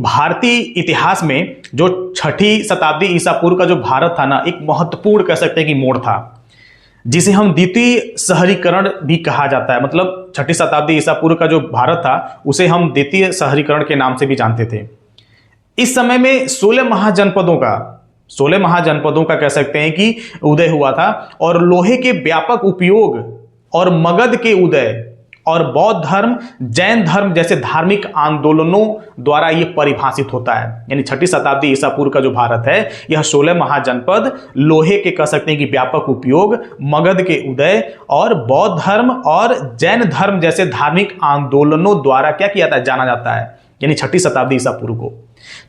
भारतीय इतिहास में जो 6ठी शताब्दी ईसा पूर्व का जो भारत था ना, एक महत्वपूर्ण कह सकते हैं कि मोड़ था, जिसे हम द्वितीय शहरीकरण भी कहा जाता है। मतलब 6ठी शताब्दी ईसा पूर्व का जो भारत था उसे हम द्वितीय शहरीकरण के नाम से भी जानते थे। इस समय में 16 महाजनपदों का कह सकते हैं कि उदय हुआ था, और लोहे के व्यापक उपयोग और मगध के उदय और बौद्ध धर्म, जैन धर्म जैसे धार्मिक आंदोलनों द्वारा यह परिभाषित होता है। यानी 6ठी शताब्दी ईसा पूर्व का जो भारत है, यह 16 महाजनपद, लोहे के कह सकते हैं कि व्यापक उपयोग, मगध के उदय और बौद्ध धर्म और जैन धर्म जैसे धार्मिक आंदोलनों द्वारा क्या किया था, जाना जाता है, यानी 6ठी शताब्दी ईसा पूर्व को।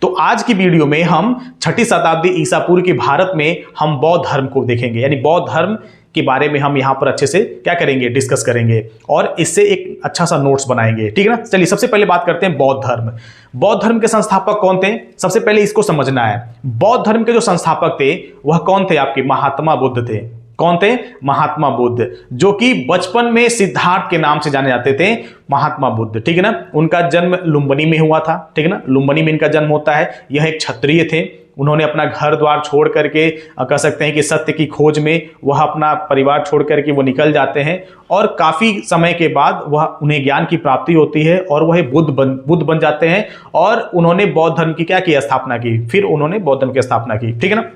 तो आज की वीडियो में हम 6ठी शताब्दी ईसा पूर्व के भारत में हम बौद्ध धर्म को देखेंगे, यानी बौद्ध धर्म के बारे में हम यहां पर अच्छे से क्या करेंगे, डिस्कस करेंगे और इससे एक अच्छा सा नोट्स बनाएंगे, ठीक है ना। चलिए सबसे पहले बात करते हैं बौद्ध धर्म। बौद्ध धर्म के संस्थापक कौन थे, सबसे पहले इसको समझना है। बौद्ध धर्म के जो संस्थापक थे वह कौन थे, आपके महात्मा बुद्ध थे। कौन थे, महात्मा बुद्ध, जो कि बचपन में सिद्धार्थ के नाम से जाने जाते थे, महात्मा बुद्ध, ठीक है ना। उनका जन्म लुम्बिनी में हुआ था, ठीक है ना, लुम्बिनी में इनका जन्म होता है। यह एक क्षत्रिय थे। उन्होंने अपना घर द्वार छोड़ करके कह सकते हैं कि सत्य की खोज में वह अपना परिवार छोड़ करके वो निकल जाते हैं, और काफी समय के बाद वह उन्हें ज्ञान की प्राप्ति होती है और वह बुद्ध बन जाते हैं, और उन्होंने बौद्ध धर्म की क्या की, स्थापना की। फिर उन्होंने बौद्ध धर्म की स्थापना की, ठीक है ना।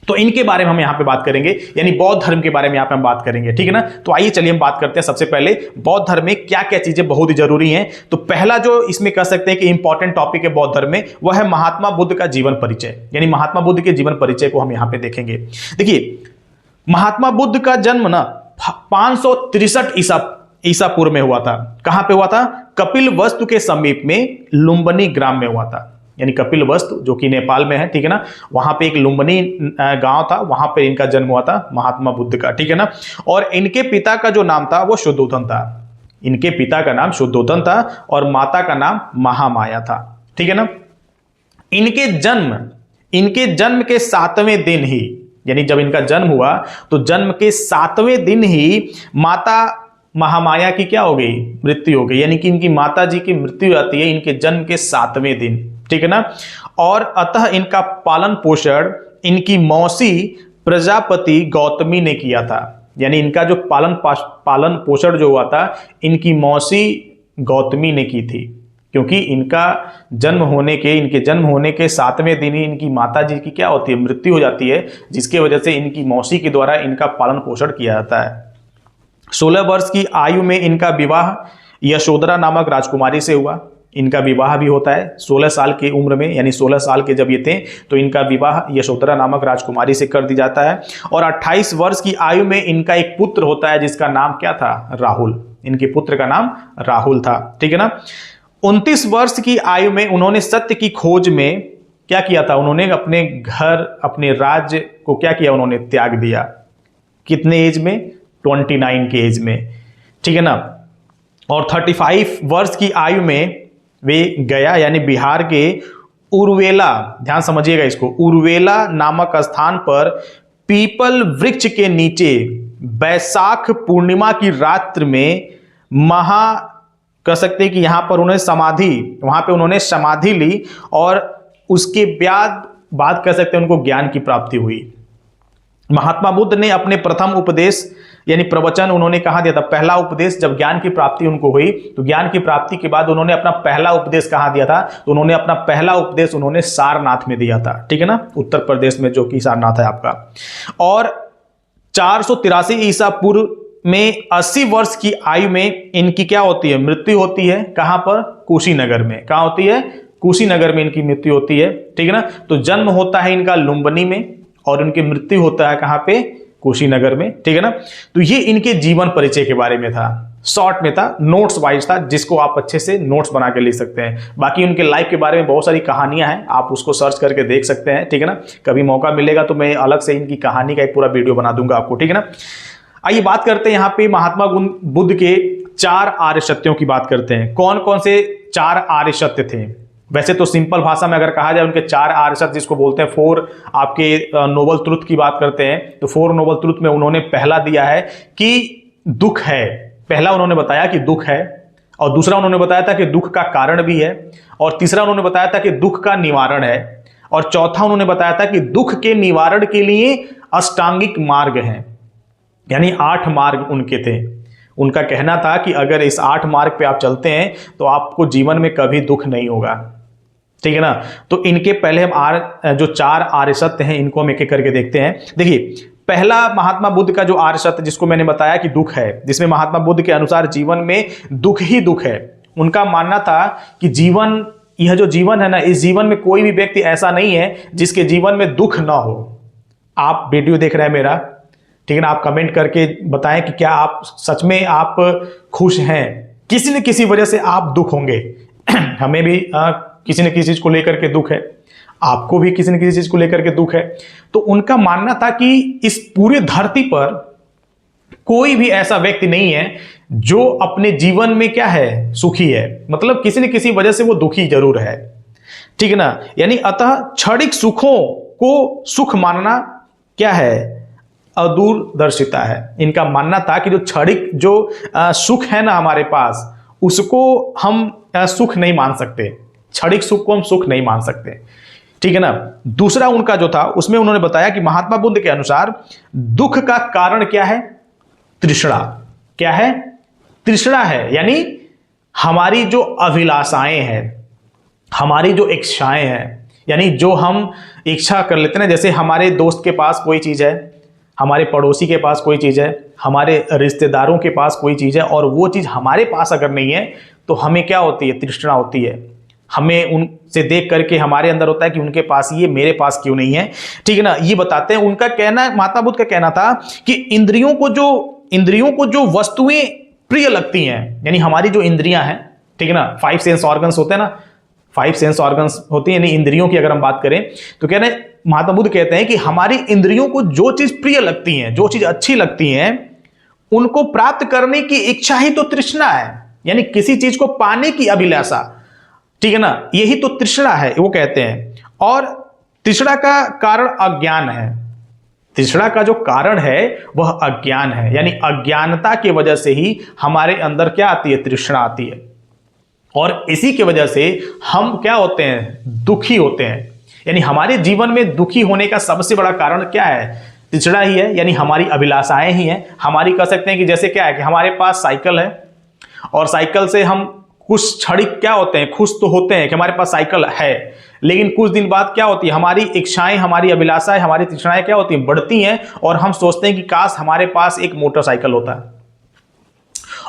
तो इनके बारे में हम यहां पे बात करेंगे, यानी बौद्ध धर्म के बारे में यहां पे हम बात करेंगे, ठीक है ना। तो आइए चलिए हम बात करते हैं सबसे पहले बौद्ध धर्म में क्या क्या चीजें बहुत ही जरूरी हैं। तो पहला जो इसमें कह सकते हैं कि इंपॉर्टेंट टॉपिक है बौद्ध धर्म में, वह है महात्मा बुद्ध का जीवन परिचय, यानी महात्मा बुद्ध के जीवन परिचय को हम यहां पे देखेंगे। देखिए, महात्मा बुद्ध का जन्म ना 563 ईसा पूर्व में हुआ था। कहां पे हुआ था, कपिलवस्तु के समीप में लुम्बिनी ग्राम में हुआ था, यानी कपिलवस्तु जो कि नेपाल में है, ठीक है ना। वहां पे एक लुम्बिनी गांव था, वहां पे इनका जन्म हुआ था महात्मा बुद्ध का, ठीक है ना। और इनके पिता का जो नाम था वो शुद्धोधन था। इनके पिता का नाम शुद्धोधन था और माता का नाम महामाया था, ठीक है ना। इनके जन्म के 7वें दिन ही, यानी जब इनका जन्म हुआ तो जन्म के 7वें दिन ही माता महामाया की क्या हो गई, मृत्यु हो गई। यानी कि इनकी माता जी की मृत्यु हो जाती है इनके जन्म के 7वें दिन, ठीक है ना। और अतः इनका पालन पोषण इनकी मौसी प्रजापति गौतमी ने किया था। यानी इनका जो पालन पोषण जो हुआ था इनकी मौसी गौतमी ने की थी, क्योंकि इनके जन्म होने के 7वें दिन ही इनकी माता जी की क्या होती है, मृत्यु हो जाती है, जिसकी वजह से इनकी मौसी के द्वारा इनका पालन पोषण किया जाता है। 16 वर्ष की आयु में इनका विवाह यशोधरा नामक राजकुमारी से हुआ। इनका विवाह भी होता है 16 साल की उम्र में, यानी 16 साल के जब ये थे तो इनका विवाह यशोधरा नामक राजकुमारी से कर दी जाता है। और 28 वर्ष की आयु में इनका एक पुत्र होता है जिसका नाम क्या था, राहुल। इनके पुत्र का नाम राहुल था, ठीक है ना। 29 वर्ष की आयु में उन्होंने सत्य की खोज में क्या किया था, उन्होंने अपने घर अपने राज्य को क्या किया, उन्होंने त्याग दिया। कितने एज में, 29 के एज में, ठीक है ना। और 35 वर्ष की आयु में वे गया, यानी बिहार के उर्वेला, ध्यान समझिएगा इसको, उर्वेला नामक स्थान पर पीपल वृक्ष के नीचे बैसाख पूर्णिमा की रात्रि में कह सकते हैं कि यहां पर उन्होंने समाधि ली, और उसके बाद कह सकते हैं उनको ज्ञान की प्राप्ति हुई। महात्मा बुद्ध ने अपने प्रथम उपदेश यानी प्रवचन उन्होंने कहा दिया था, पहला उपदेश जब ज्ञान की प्राप्ति उनको हुई तो ज्ञान की प्राप्ति के बाद उन्होंने अपना पहला उपदेश कहां दिया था, तो उन्होंने अपना पहला उपदेश उन्होंने सारनाथ में दिया था, ठीक है ना, उत्तर प्रदेश में जो कि सारनाथ है आपका। और 483 ईसा पूर्व में 80 वर्ष की आयु में इनकी क्या होती है, मृत्यु होती है। कहां पर, कुशीनगर में। कहां होती है, कुशीनगर में इनकी मृत्यु होती है, ठीक है ना। तो जन्म होता है इनका लुम्बिनी में और इनकी मृत्यु होता है कहां पे, कुशीनगर में, ठीक है ना। तो ये इनके जीवन परिचय के बारे में था, शॉर्ट में था, नोट्स वाइज था, जिसको आप अच्छे से नोट्स बना के लिख सकते हैं। बाकी उनके लाइफ के बारे में बहुत सारी कहानियां हैं, आप उसको सर्च करके देख सकते हैं, ठीक है ना। कभी मौका मिलेगा तो मैं अलग से इनकी कहानी का एक पूरा वीडियो बना दूंगा आपको, ठीक है ना। आइए बात करते हैं यहाँ पे महात्मा बुद्ध के 4 आर्य सत्यों की बात करते हैं। कौन कौन से 4 आर्य सत्य थे, वैसे तो सिंपल भाषा में अगर कहा जाए उनके 4 आर्य सत्य जिसको बोलते हैं 4 आपके नोबल ट्रुथ की बात करते हैं, तो 4 नोबल ट्रुथ में उन्होंने पहला दिया है कि दुख है। पहला उन्होंने बताया कि दुख है, और दूसरा उन्होंने बताया था कि दुख का कारण भी है, और तीसरा उन्होंने बताया था कि दुख का निवारण है, और चौथा उन्होंने बताया था कि दुख के निवारण के लिए अष्टांगिक मार्ग हैं, यानी 8 मार्ग उनके थे। उनका कहना था कि अगर इस 8 मार्ग पे आप चलते हैं तो आपको जीवन में कभी दुख नहीं होगा, ठीक है ना। तो इनके पहले हम जो 4 आर्य सत्य हैं इनको हम एक एक करके देखते हैं। देखिए, पहला महात्मा बुद्ध का जो आर्य सत्य जिसको मैंने बताया कि दुख है, जिसमें महात्मा बुद्ध के अनुसार जीवन में दुख ही दुख है। उनका मानना था कि जीवन, यह जो जीवन है ना, इस जीवन में कोई भी व्यक्ति ऐसा नहीं है जिसके जीवन में दुख ना हो। आप वीडियो देख रहे हैं मेरा, ठीक है ना, आप कमेंट करके बताएं कि क्या आप सच में आप खुश हैं। किसी न किसी वजह से आप दुख होंगे हमें भी किसी न किसी चीज को लेकर के दुख है, आपको भी किसी न किसी चीज को लेकर के दुख है। तो उनका मानना था कि इस पूरे धरती पर कोई भी ऐसा व्यक्ति नहीं है जो अपने जीवन में क्या है, सुखी है, मतलब किसी न किसी वजह से वो दुखी जरूर है, ठीक है ना। यानी अतः क्षणिक सुखों को सुख मानना क्या है, अदूरदर्शिता है। इनका मानना था कि जो क्षणिक जो सुख है ना हमारे पास, उसको हम सुख नहीं मान सकते, क्षणिक सुख को हम सुख नहीं मान सकते, ठीक है ना। दूसरा उनका जो था उसमें उन्होंने बताया कि महात्मा बुद्ध के अनुसार दुख का कारण क्या है, तृष्णा। क्या है, तृष्णा है, यानी हमारी जो अभिलाषाएं हैं, हमारी जो इच्छाएं हैं, यानी जो हम इच्छा कर लेते हैं, जैसे हमारे दोस्त के पास कोई चीज है, हमारे पड़ोसी के पास कोई चीज है, हमारे रिश्तेदारों के पास कोई चीज है, और वो चीज हमारे पास अगर नहीं है तो हमें क्या होती है, तृष्णा होती है। हमें उनसे देख करके हमारे अंदर होता है कि उनके पास ये, मेरे पास क्यों नहीं है, ठीक है ना। ये बताते हैं। उनका कहना, महात्मा बुद्ध का कहना था कि इंद्रियों को जो वस्तुएं प्रिय लगती हैं, यानी हमारी जो इंद्रियां हैं, ठीक है ना, 5 सेंस ऑर्गन्स होते हैं ना, 5 सेंस ऑर्गन्स होती है, यानी इंद्रियों की अगर हम बात करें तो कह रहे हैं, महात्मा बुद्ध कहते हैं कि हमारी इंद्रियों को जो चीज प्रिय लगती हैं, जो चीज अच्छी लगती हैं, उनको प्राप्त करने की इच्छा ही तो तृष्णा है, यानी किसी चीज को पाने की अभिलाषा, ठीक है ना, यही तो तृष्णा है, वो कहते हैं। और तृष्णा का कारण अज्ञान है। तृष्णा का जो कारण है वह अज्ञान है, यानी अज्ञानता की वजह से ही हमारे अंदर क्या आती है, तृष्णा आती है, और इसी की वजह से हम क्या होते हैं, दुखी होते हैं। यानी हमारे जीवन में दुखी होने का सबसे बड़ा कारण क्या है, तृष्णा ही है, यानी हमारी अभिलाषाएं ही हैं। हमारी कह सकते हैं कि जैसे क्या है कि हमारे पास साइकिल है, और साइकिल से हम कुछ क्षणिक क्या होते हैं, खुश तो होते हैं कि हमारे पास साइकिल है, लेकिन कुछ दिन बाद क्या होती है, हमारी इच्छाएं, हमारी अभिलाषाएं, हमारी तृष्णाएं क्या होती हैं, बढ़ती हैं, और हम सोचते हैं कि काश हमारे पास एक मोटरसाइकिल होता है,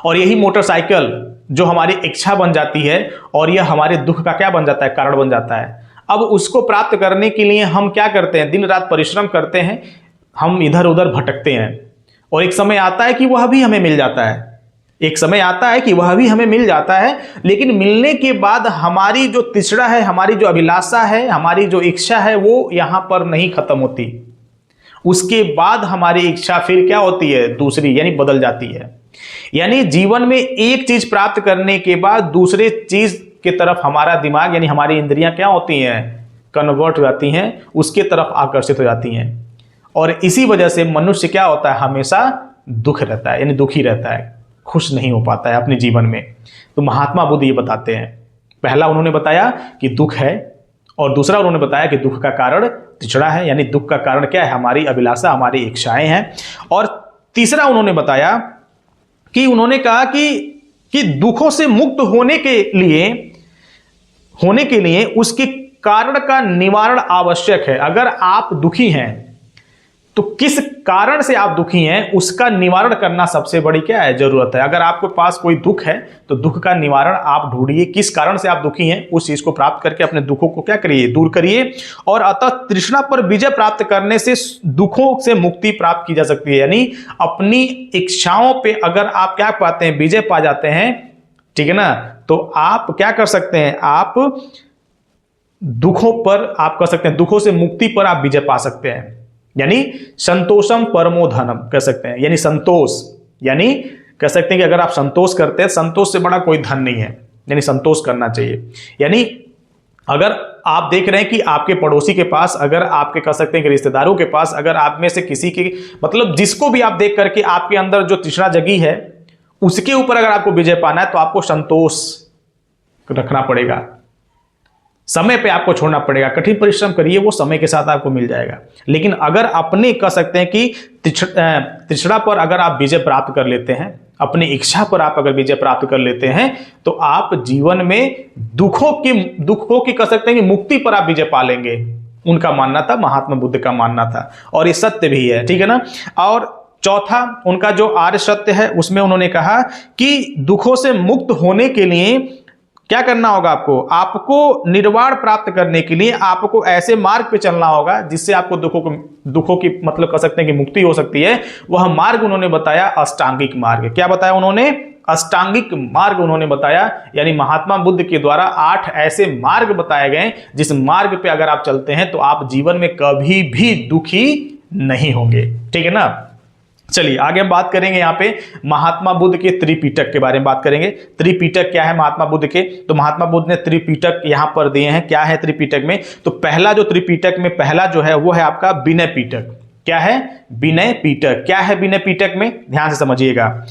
और यही मोटरसाइकिल जो हमारी इच्छा बन जाती है, और यह हमारे दुख का क्या बन जाता है, कारण बन जाता है। अब उसको प्राप्त करने के लिए हम क्या करते हैं, दिन रात परिश्रम करते हैं, हम इधर उधर भटकते हैं, और एक समय आता है कि वह भी हमें मिल जाता है, एक समय आता है कि वह भी हमें मिल जाता है, लेकिन मिलने के बाद हमारी जो तृष्णा है, हमारी जो अभिलाषा है, हमारी जो इच्छा है, वो यहां पर नहीं खत्म होती। उसके बाद हमारी इच्छा फिर क्या होती है, दूसरी, यानी बदल जाती है। यानी जीवन में एक चीज प्राप्त करने के बाद दूसरे चीज की तरफ हमारा दिमाग, यानी हमारी इंद्रियां क्या होती हैं, कन्वर्ट हो जाती हैं, उसके तरफ आकर्षित हो जाती हैं, और इसी वजह से मनुष्य क्या होता है, हमेशा दुख रहता है, यानी दुखी रहता है, खुश नहीं हो पाता है अपने जीवन में। तो महात्मा बुद्ध ये बताते हैं, पहला उन्होंने बताया कि दुख है, और दूसरा उन्होंने बताया कि दुख का कारण तृष्णा है, यानी दुख का कारण क्या है, हमारी अभिलाषा, हमारी इच्छाएं हैं। और तीसरा उन्होंने बताया कि उन्होंने कहा कि दुखों से मुक्त होने के लिए उसके कारण का निवारण आवश्यक है। अगर आप दुखी हैं तो किस कारण से आप दुखी हैं उसका निवारण करना सबसे बड़ी क्या है, जरूरत है। अगर आपके पास कोई दुख है तो दुख का निवारण आप ढूंढिए, किस कारण से आप दुखी हैं, उस चीज को प्राप्त करके अपने दुखों को क्या करिए, दूर करिए। और अतः तृष्णा पर विजय प्राप्त करने से दुखों से मुक्ति प्राप्त की जा सकती है, यानी अपनी इच्छाओं पे अगर आप क्या पाते हैं, विजय पा जाते हैं, ठीक है ना, तो आप क्या कर सकते हैं, आप दुखों पर, आप कह सकते हैं दुखों से मुक्ति पर आप विजय पा सकते हैं। यानी संतोषम परमो धनम कह सकते हैं, यानी संतोष, यानी कह सकते हैं कि अगर आप संतोष करते हैं, संतोष से बड़ा कोई धन नहीं है, यानी संतोष करना चाहिए। यानी अगर आप देख रहे हैं कि आपके पड़ोसी के पास, अगर आपके कह सकते हैं कि रिश्तेदारों के पास, अगर आप में से किसी की, मतलब जिसको भी आप देख करके आपके अंदर जो तृष्णा जगी है, उसके ऊपर अगर आपको विजय पाना है तो आपको संतोष रखना पड़ेगा, समय पे आपको छोड़ना पड़ेगा, कठिन परिश्रम करिए, वो समय के साथ आपको मिल जाएगा। लेकिन अगर अपने कह सकते हैं कि तिछड़ा पर अगर आप विजय प्राप्त कर लेते हैं, अपनी इच्छा पर आप अगर विजय प्राप्त कर लेते हैं, तो आप जीवन में दुखों की कह सकते हैं कि मुक्ति पर आप विजय पा लेंगे। उनका मानना था, महात्मा बुद्ध का मानना था, और ये सत्य भी है, ठीक है ना। और चौथा उनका जो आर्य सत्य है, उसमें उन्होंने कहा कि दुखों से मुक्त होने के लिए क्या करना होगा, आपको निर्वाण प्राप्त करने के लिए आपको ऐसे मार्ग पे चलना होगा जिससे आपको दुखों की मतलब कह सकते हैं कि मुक्ति हो सकती है। वह मार्ग उन्होंने बताया अष्टांगिक मार्ग। क्या बताया उन्होंने? अष्टांगिक मार्ग उन्होंने बताया, यानी महात्मा बुद्ध के द्वारा 8 ऐसे मार्ग बताए गए जिस मार्ग पे अगर आप चलते हैं तो आप जीवन में कभी भी दुखी नहीं होंगे, ठीक है ना। चलिए आगे हम बात करेंगे यहाँ पे महात्मा बुद्ध के त्रिपिटक के बारे में बात करेंगे। त्रिपिटक क्या है महात्मा बुद्ध के? तो महात्मा बुद्ध ने त्रिपिटक यहाँ पर दिए हैं। क्या है त्रिपिटक में? तो पहला जो त्रिपिटक में पहला जो है वो है आपका विनय पिटक। क्या है? विनय पिटक। क्या है विनय पिटक में? ध्यान से समझिएगा।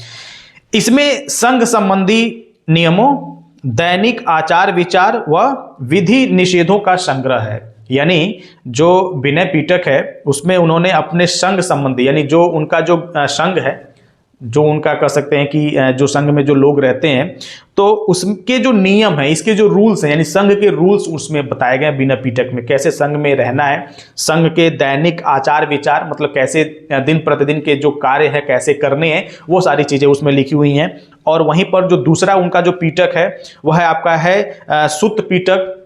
इसमें संघ संबंधी नियमों, दैनिक आचार विचार व विधि निषेधों का संग्रह है। यानी जो विनय पिटक है उसमें उन्होंने अपने संघ संबंधी, यानी जो उनका जो संघ है, जो उनका कह सकते हैं कि जो संघ में जो लोग रहते हैं, तो उसके जो नियम है, इसके जो रूल्स हैं, यानी संघ के रूल्स उसमें बताए गए विनय पिटक में। कैसे संघ में रहना है, संघ के दैनिक आचार विचार, मतलब कैसे दिन प्रतिदिन के जो कार्य है कैसे करने हैं, वो सारी चीजें उसमें लिखी हुई हैं। और वहीं पर जो दूसरा उनका जो पिटक है वह है आपका है सुत्त पिटक।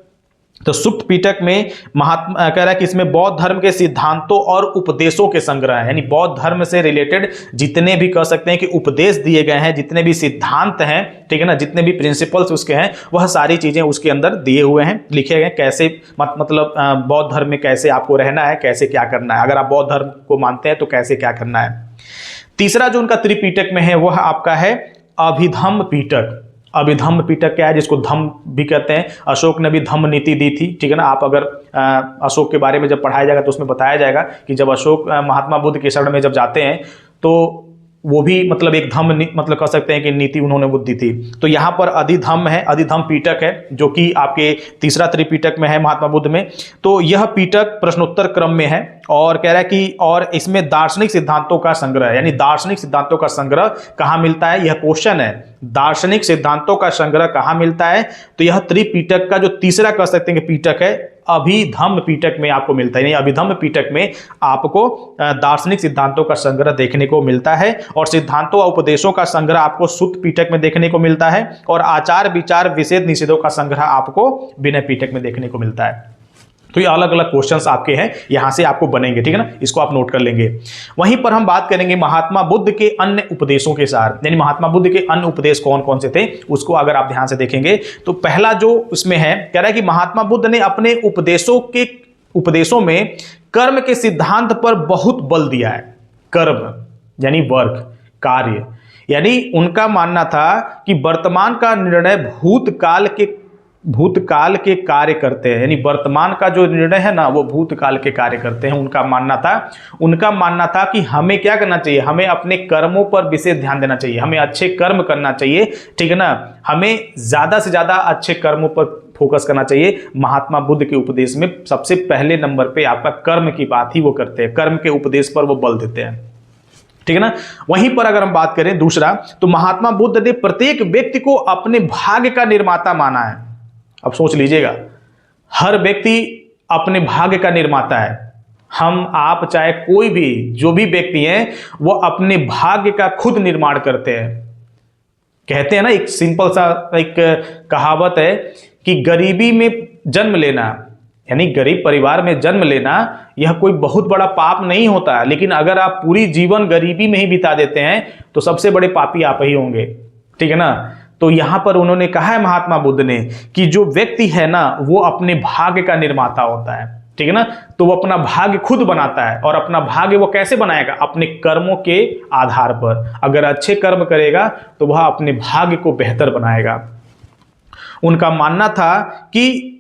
तो सुप्त पिटक में महात्मा कह रहा है कि इसमें बौद्ध धर्म के सिद्धांतों और उपदेशों के संग्रह है, यानी बौद्ध धर्म से रिलेटेड जितने भी कह सकते हैं कि उपदेश दिए गए हैं, जितने भी सिद्धांत हैं, ठीक है ना, जितने भी प्रिंसिपल्स उसके हैं, वह सारी चीजें उसके अंदर दिए हुए हैं, लिखे गए। कैसे मतलब बौद्ध धर्म में कैसे आपको रहना है, कैसे क्या करना है, अगर आप बौद्ध धर्म को मानते हैं तो कैसे क्या करना है। तीसरा जो उनका त्रिपिटक में है वह आपका है अभिधम्म पिटक। अभिधम्म पिटक क्या है? जिसको धम्म भी कहते हैं। अशोक ने भी धम्म नीति दी थी, ठीक है ना। आप अगर अशोक के बारे में जब पढ़ाया जाएगा तो उसमें बताया जाएगा कि जब अशोक महात्मा बुद्ध के शरण में जब जाते हैं तो वो भी मतलब एक धम्म मतलब कह सकते हैं कि नीति उन्होंने वो दी थी। तो यहाँ पर अधिधम्म है, अधिधम्म पिटक है, जो कि आपके तीसरा त्रिपिटक में है महात्मा बुद्ध में। तो यह पिटक प्रश्नोत्तर क्रम में है और कह रहा है कि और इसमें दार्शनिक सिद्धांतों का संग्रह है, यानी दार्शनिक सिद्धांतों का संग्रह कहाँ मिलता है, यह क्वेश्चन है। दार्शनिक सिद्धांतों का संग्रह कहाँ मिलता है? तो यह त्रिपिटक का जो तीसरा कह सकते हैं कि पिटक है, अभिधम्म पिटक में आपको मिलता है। यानी अभिधम्म पिटक में आपको दार्शनिक सिद्धांतों का संग्रह देखने को मिलता है, और सिद्धांतों और उपदेशों का संग्रह आपको सुत्त पिटक में देखने को मिलता है, और आचार विचार विषेध निषेधों का संग्रह आपको विनय पिटक में देखने को मिलता है। तो ये अलग अलग क्वेश्चंस आपके हैं, यहां से आपको बनेंगे, ठीक है ना, इसको आप नोट कर लेंगे। वहीं पर हम बात करेंगे महात्मा बुद्ध के अन्य उपदेशों के साथ, यानी महात्मा बुद्ध के अन्य उपदेश कौन कौन से थे, उसको अगर आप ध्यान से देखेंगे तो पहला जो उसमें है, कह रहा है कि महात्मा बुद्ध ने अपने उपदेशों में कर्म के सिद्धांत पर बहुत बल दिया है। कर्म यानी वर्क, कार्य, यानी उनका मानना था कि वर्तमान का निर्णय भूतकाल के कार्य करते हैं, यानी वर्तमान का जो निर्णय है ना वो भूतकाल के कार्य करते हैं। उनका मानना था कि हमें क्या करना चाहिए, हमें अपने कर्मों पर विशेष ध्यान देना चाहिए, हमें अच्छे कर्म करना चाहिए, ठीक है ना, हमें ज्यादा से ज्यादा अच्छे कर्मों पर फोकस करना चाहिए। महात्मा बुद्ध के उपदेश में सबसे पहले नंबर पे आपका कर्म की बात ही वो करते हैं, कर्म के उपदेश पर वो बल देते हैं, ठीक है ना। वहीं पर अगर हम बात करें दूसरा, तो महात्मा बुद्ध ने प्रत्येक व्यक्ति को अपने भाग्य का निर्माता माना है। अब सोच लीजिएगा, हर व्यक्ति अपने भाग्य का निर्माता है। हम आप चाहे कोई भी जो भी व्यक्ति हैं वो अपने भाग्य का खुद निर्माण करते हैं। कहते हैं ना, एक सिंपल सा एक कहावत है कि गरीबी में जन्म लेना, यानी गरीब परिवार में जन्म लेना, यह कोई बहुत बड़ा पाप नहीं होता, लेकिन अगर आप पूरी जीवन गरीबी में ही बिता देते हैं तो सबसे बड़े पापी आप ही होंगे, ठीक है ना। तो यहां पर उन्होंने कहा है महात्मा बुद्ध ने कि जो व्यक्ति है ना वो अपने भाग्य का निर्माता होता है, ठीक है ना। तो वो अपना भाग्य खुद बनाता है, और अपना भाग्य वो कैसे बनाएगा? अपने कर्मों के आधार पर। अगर अच्छे कर्म करेगा तो वह अपने भाग्य को बेहतर बनाएगा। उनका मानना था कि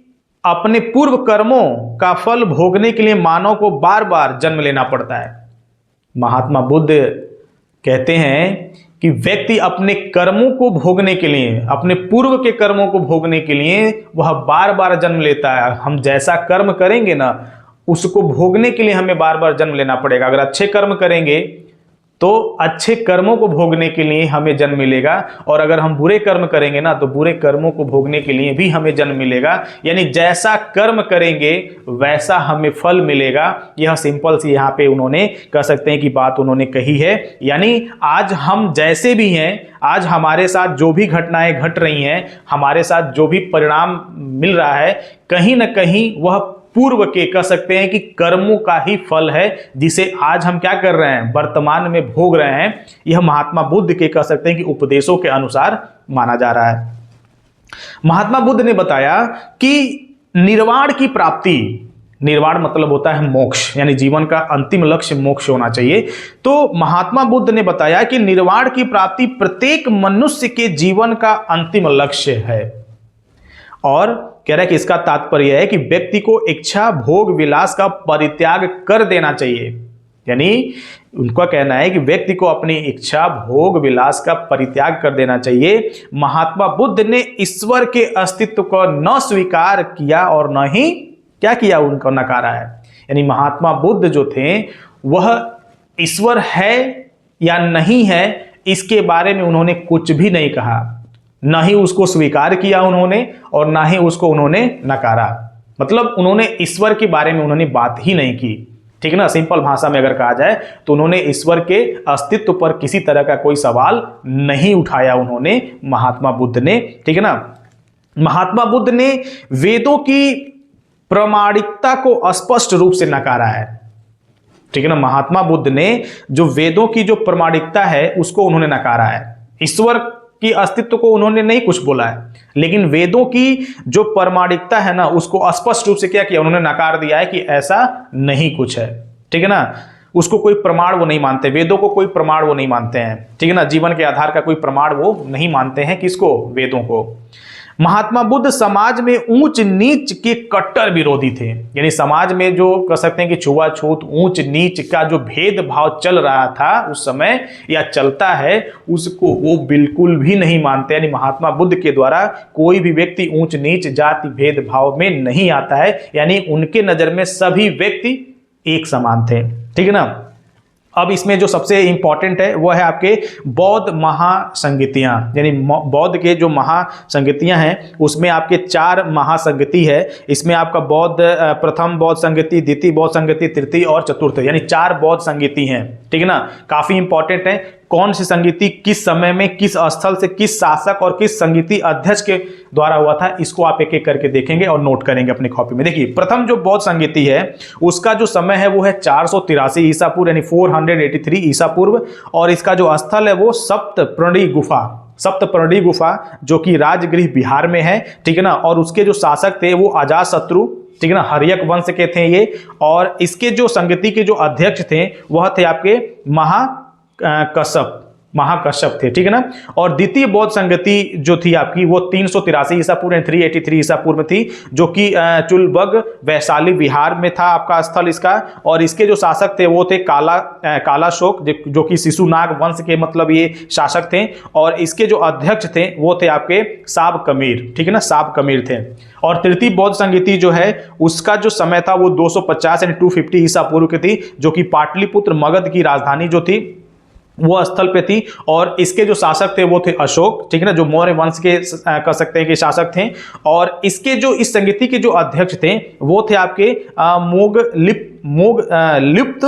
अपने पूर्व कर्मों का फल भोगने के लिए मानव को बार बार जन्म लेना पड़ता है। महात्मा बुद्ध कहते हैं कि व्यक्ति अपने कर्मों को भोगने के लिए, अपने पूर्व के कर्मों को भोगने के लिए वह बार बार जन्म लेता है। हम जैसा कर्म करेंगे ना, उसको भोगने के लिए हमें बार बार जन्म लेना पड़ेगा। अगर अच्छे कर्म करेंगे तो अच्छे कर्मों को भोगने के लिए हमें जन्म मिलेगा, और अगर हम बुरे कर्म करेंगे ना, तो बुरे कर्मों को भोगने के लिए भी हमें जन्म मिलेगा। यानी जैसा कर्म करेंगे वैसा हमें फल मिलेगा। यह सिंपल सी यहाँ पे उन्होंने कह सकते हैं कि बात उन्होंने कही है। यानी आज हम जैसे भी हैं, आज हमारे साथ जो भी घटनाएं घट रही हैं, हमारे साथ जो भी परिणाम मिल रहा है, कहीं ना कहीं वह पूर्व के कह सकते हैं कि कर्मों का ही फल है, जिसे आज हम क्या कर रहे हैं, वर्तमान में भोग रहे हैं। यह महात्मा बुद्ध के कह सकते हैं कि उपदेशों के अनुसार माना जा रहा है। महात्मा बुद्ध ने बताया कि निर्वाण की प्राप्ति, निर्वाण मतलब होता है मोक्ष, यानी जीवन का अंतिम लक्ष्य मोक्ष होना चाहिए। तो महात्मा बुद्ध ने बताया कि निर्वाण की प्राप्ति प्रत्येक मनुष्य के जीवन का अंतिम लक्ष्य है, और कह रहा है कि इसका तात्पर्य है कि व्यक्ति को इच्छा भोग विलास का परित्याग कर देना चाहिए। यानी उनका कहना है कि व्यक्ति को अपनी इच्छा भोग विलास का परित्याग कर देना चाहिए। महात्मा बुद्ध ने ईश्वर के अस्तित्व को न स्वीकार किया और न ही क्या किया, उनको नकारा है। यानी महात्मा बुद्ध जो थे वह ईश्वर है या नहीं है इसके बारे में उन्होंने कुछ भी नहीं कहा, ना ही उसको स्वीकार किया उन्होंने और ना ही उसको उन्होंने नकारा। मतलब उन्होंने ईश्वर के बारे में उन्होंने बात ही नहीं की, ठीक है ना। सिंपल भाषा में अगर कहा जाए तो उन्होंने ईश्वर के अस्तित्व पर किसी तरह का कोई सवाल नहीं उठाया उन्होंने, महात्मा बुद्ध ने, ठीक है ना। महात्मा बुद्ध ने वेदों की प्रामाणिकता को स्पष्ट रूप से नकारा है, ठीक है ना। महात्मा बुद्ध ने जो वेदों की जो प्रामाणिकता है उसको उन्होंने नकारा है। ईश्वर की अस्तित्व को उन्होंने नहीं कुछ बोला है, लेकिन वेदों की जो प्रामाणिकता है ना उसको स्पष्ट रूप से क्या किया, उन्होंने नकार दिया है कि ऐसा नहीं कुछ है, ठीक है ना। उसको कोई प्रमाण वो नहीं मानते, वेदों को कोई प्रमाण वो नहीं मानते हैं, ठीक है ना। जीवन के आधार का कोई प्रमाण वो नहीं मानते हैं, किसको, वेदों को। महात्मा बुद्ध समाज में ऊंच नीच के कट्टर विरोधी थे। यानी समाज में जो कह सकते हैं कि छुआछूत ऊंच नीच का जो भेदभाव चल रहा था उस समय या चलता है, उसको वो बिल्कुल भी नहीं मानते। यानी महात्मा बुद्ध के द्वारा कोई भी व्यक्ति ऊंच नीच जाति भेदभाव में नहीं आता है। यानी उनके नजर में सभी व्यक्ति एक समान थे, ठीक है ना। अब इसमें जो सबसे इंपॉर्टेंट है वह है आपके बौद्ध महासंगीतियाँ। यानी बौद्ध के जो महासंगीतियाँ हैं उसमें आपके 4 महासंगति है। इसमें आपका बौद्ध प्रथम बौद्ध संगति, द्वितीय बौद्ध संगति, तृतीय और चतुर्थ, यानी 4 बौद्ध संगति हैं, ठीक है ना। काफी इंपॉर्टेंट है कौन सी संगीति किस समय में किस स्थल से किस शासक और किस संगीति अध्यक्ष के द्वारा हुआ था, इसको आप एक एक करके देखेंगे और नोट करेंगे अपनी कॉपी में। देखिए प्रथम जो बौद्ध संगीति है उसका जो समय है वो है 483 ईसा पूर्व, यानी 483 ईसा पूर्व, और इसका जो स्थल है वो सप्तपर्णी गुफा जो कि राजगृह बिहार में है, ठीक है ना। और उसके जो शासक थे वो अजातशत्रु, ठीक है ना, हर्यक वंश के थे ये। और इसके जो संगति के जो अध्यक्ष थे वह थे आपके महाकश्यप थे, ठीक है ना। और द्वितीय बौद्ध संगति जो थी आपकी वो 383 ईसा पूर्व 383 ईसा पूर्व में थी, जो कि चुलबग वैशाली बिहार में था आपका स्थल इसका। और इसके जो शासक थे वो थे कालाशोक जो कि शिशुनाग वंश के मतलब ये शासक थे। और इसके जो अध्यक्ष थे वो थे आपके साब कमीर, ठीक है ना, साब कमीर थे। और तृतीय बौद्ध संगीति जो है उसका जो समय था वो 250 यानी 250 ईसा पूर्व की थी, जो कि पाटलिपुत्र मगध की राजधानी जो थी वो स्थल पे थी। और इसके जो शासक थे वो थे अशोक, ठीक है ना, जो मौर्य वंश के कह सकते हैं कि शासक थे। और इसके जो इस संगीति के जो अध्यक्ष थे वो थे आपके मोगलिप्त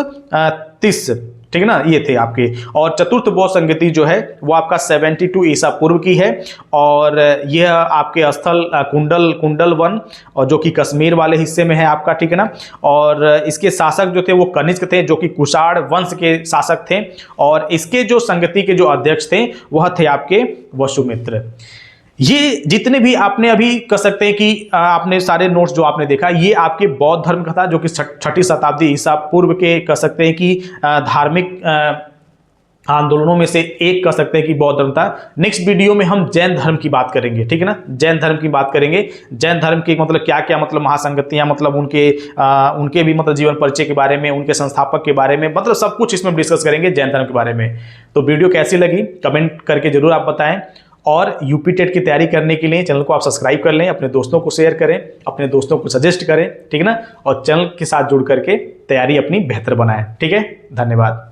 तिस, ठीक है ना, ये थे आपके। और चतुर्थ बौद्ध संगीति जो है वो आपका 72 ईसा पूर्व की है। और यह आपके स्थल कुंडल वन और जो कि कश्मीर वाले हिस्से में है आपका, ठीक है ना। और इसके शासक जो थे वो कनिष्क थे जो कि कुषाण वंश के शासक थे। और इसके जो संगति के जो अध्यक्ष थे वह थे आपके वसुमित्र। ये जितने भी आपने अभी कह सकते हैं कि आपने सारे नोट्स जो आपने देखा ये आपके बौद्ध धर्म का था, जो कि 6ठी शताब्दी ईसा पूर्व के कह सकते हैं कि धार्मिक आंदोलनों में से एक कह सकते हैं कि बौद्ध धर्म था। नेक्स्ट वीडियो में हम जैन धर्म की बात करेंगे, ठीक है ना, जैन धर्म की बात करेंगे। जैन धर्म की मतलब क्या क्या मतलब महासंगतियां, मतलब उनके भी मतलब जीवन परिचय के बारे में, उनके संस्थापक के बारे में, मतलब सब कुछ इसमें डिस्कस करेंगे जैन धर्म के बारे में। तो वीडियो कैसी लगी कमेंट करके जरूर आप बताएं, और यूपी टेट की तैयारी करने के लिए चैनल को आप सब्सक्राइब कर लें, अपने दोस्तों को शेयर करें, अपने दोस्तों को सजेस्ट करें, ठीक है ना, और चैनल के साथ जुड़ करके तैयारी अपनी बेहतर बनाएं। ठीक है, धन्यवाद।